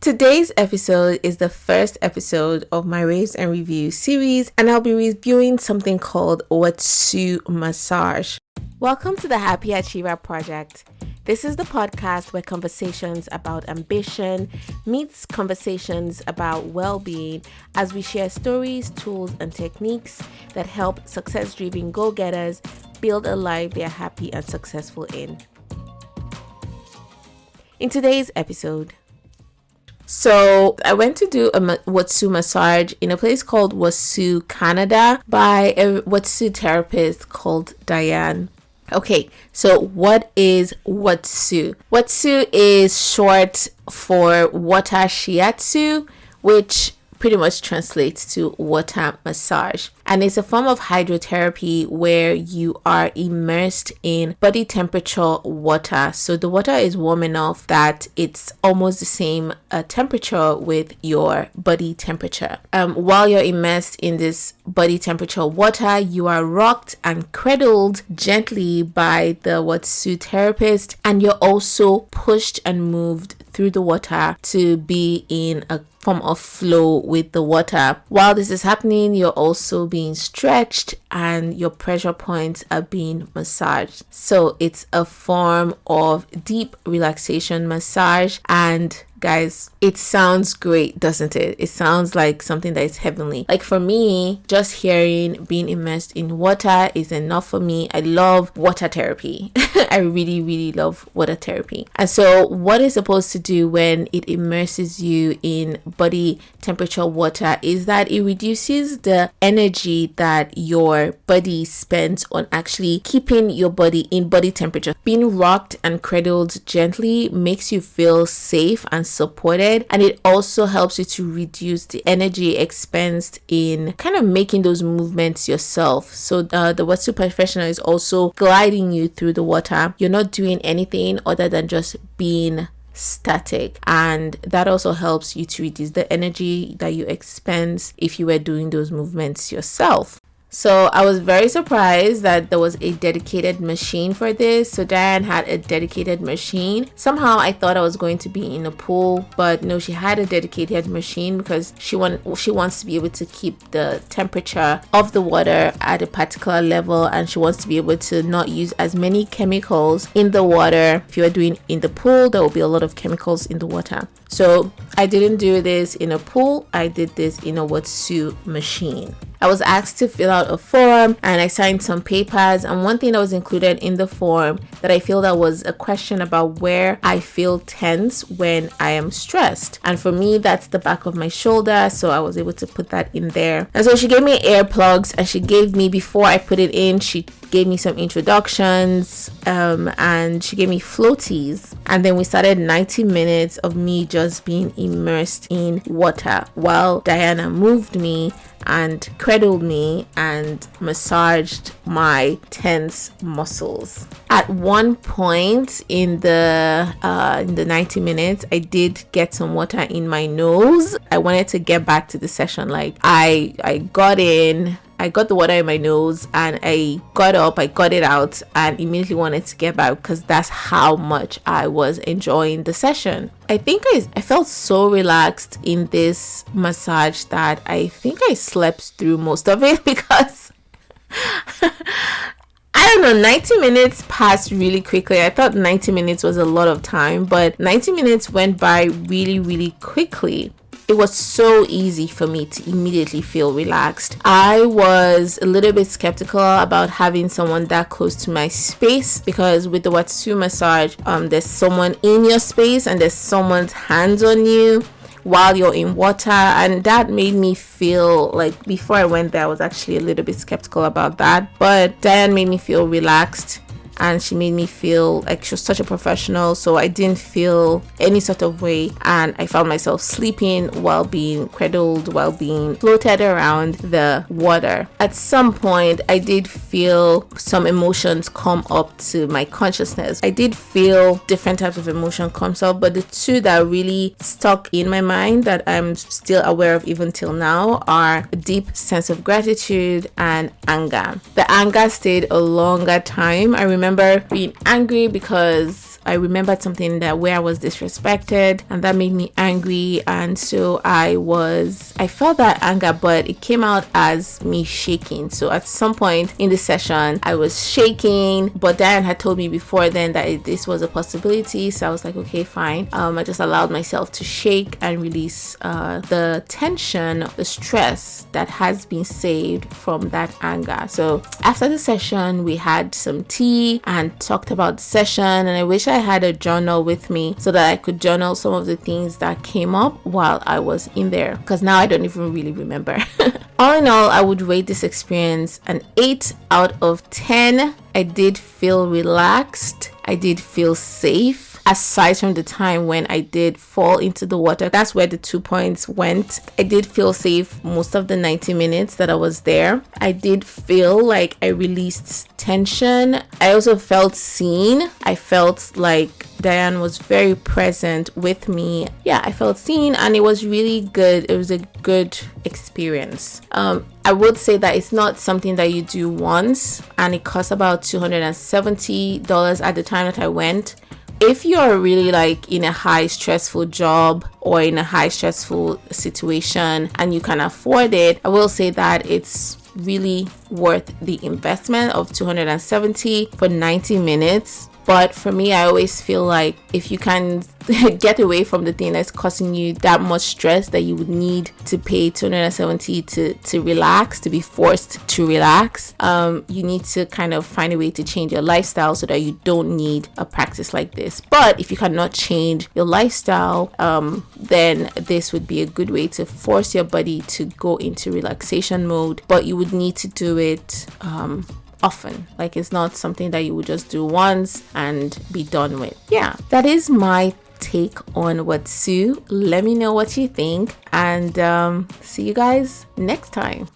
Today's episode is the first episode of my Raves and Review series, and I'll be reviewing something called Watsu Massage. Welcome to the Happy Achiever Project. This is the podcast where conversations about ambition meets conversations about well-being as we share stories, tools, and techniques that help success-driven go-getters build a life they are happy and successful in. In today's episode, so I went to do a Watsu massage in a place called Watsu, Canada by a Watsu therapist called Diane. Okay, so what is Watsu? Watsu is short for water shiatsu, which pretty much translates to water massage. And it's a form of hydrotherapy where you are immersed in body temperature water. So the water is warm enough that it's almost the same temperature with your body temperature. While you're immersed in this body temperature water, you are rocked and cradled gently by the Watsu therapist, and you're also pushed and moved through the water to be in a form of flow with the water. While this is happening, you're also being stretched and your pressure points are being massaged. So it's a form of deep relaxation massage, and guys, it sounds great, doesn't it? It sounds like something that is heavenly. Like for me, just hearing being immersed in water is enough for me. I love water therapy. I really love water therapy. And so what it's supposed to do when it immerses you in body temperature water is that it reduces the energy that your body spends on actually keeping your body in body temperature. Being rocked and cradled gently makes you feel safe and supported, and it also helps you to reduce the energy expensed in kind of making those movements yourself. So the Watsu professional is also gliding you through the water. You're not doing anything other than just being static, and that also helps you to reduce the energy that you expense if you were doing those movements yourself. So I was very surprised that there was a dedicated machine for this. So Diane had a dedicated machine. Somehow I thought I was going to be in a pool, but no, she had a dedicated machine because she wants to be able to keep the temperature of the water at a particular level, and she wants to be able to not use as many chemicals in the water. If you are doing in the pool, there will be a lot of chemicals in the water. So I didn't do this in a pool. I did this in a Watsu machine. I was asked to fill out a form and I signed some papers, and one thing that was included in the form that I feel that was a question about where I feel tense when I am stressed, and for me that's the back of my shoulder, so I was able to put that in there. And so she gave me earplugs, and she gave me, before I put it in, she gave me some introductions and she gave me floaties, and then we started 90 minutes of me just being immersed in water while Diana moved me and cradled me and massaged my tense muscles. At one point in the 90 minutes, I did get some water in my nose. I wanted to get back to the session. Like I got the water in my nose and I got up, I got it out, and immediately wanted to get back because that's how much I was enjoying the session. I think I felt so relaxed in this massage that I think I slept through most of it because I don't know, 90 minutes passed really quickly. I thought 90 minutes was a lot of time, but 90 minutes went by really quickly. It was so easy for me to immediately feel relaxed. I was a little bit skeptical about having someone that close to my space because with the Watsu massage, there's someone in your space and there's someone's hands on you while you're in water, and that made me feel like, before I went there I was actually a little bit skeptical about that, but Diane made me feel relaxed and she made me feel like she was such a professional, so I didn't feel any sort of way, and I found myself sleeping while being cradled, while being floated around the water. At some point I did feel some emotions come up to my consciousness. I did feel different types of emotion comes up, but the two that really stuck in my mind that I'm still aware of even till now are a deep sense of gratitude and anger. The anger stayed a longer time. I remember being angry because I remembered something that where I was disrespected, and that made me angry. And so I felt that anger, but it came out as me shaking. So at some point in the session, I was shaking, but Diane had told me before then that this was a possibility. So I was like, okay, fine. I just allowed myself to shake and release the tension, the stress that has been saved from that anger. So after the session, we had some tea and talked about the session, and I wish I had a journal with me so that I could journal some of the things that came up while I was in there, because now I don't even really remember. All in all, I would rate this experience an 8 out of 10. I did feel relaxed. I did feel safe. Aside from the time when I did fall into the water, that's where the 2 points went. I did feel safe most of the 90 minutes that I was there. I did feel like I released tension. I also felt seen. I felt like Diane was very present with me. Yeah, I felt seen, and it was really good. It was a good experience. I would say that it's not something that you do once, and it costs about $270 at the time that I went. If you're really like in a high stressful job or in a high stressful situation and you can afford it, I will say that it's really worth the investment of $270 for 90 minutes. But for me, I always feel like if you can get away from the thing that's causing you that much stress that you would need to pay $270 to relax, to be forced to relax, you need to kind of find a way to change your lifestyle so that you don't need a practice like this. But if you cannot change your lifestyle, then this would be a good way to force your body to go into relaxation mode. But you would need to do it often. Like, it's not something that you would just do once and be done with. Yeah, that is my take on Watsu. Let me know what you think, and see you guys next time.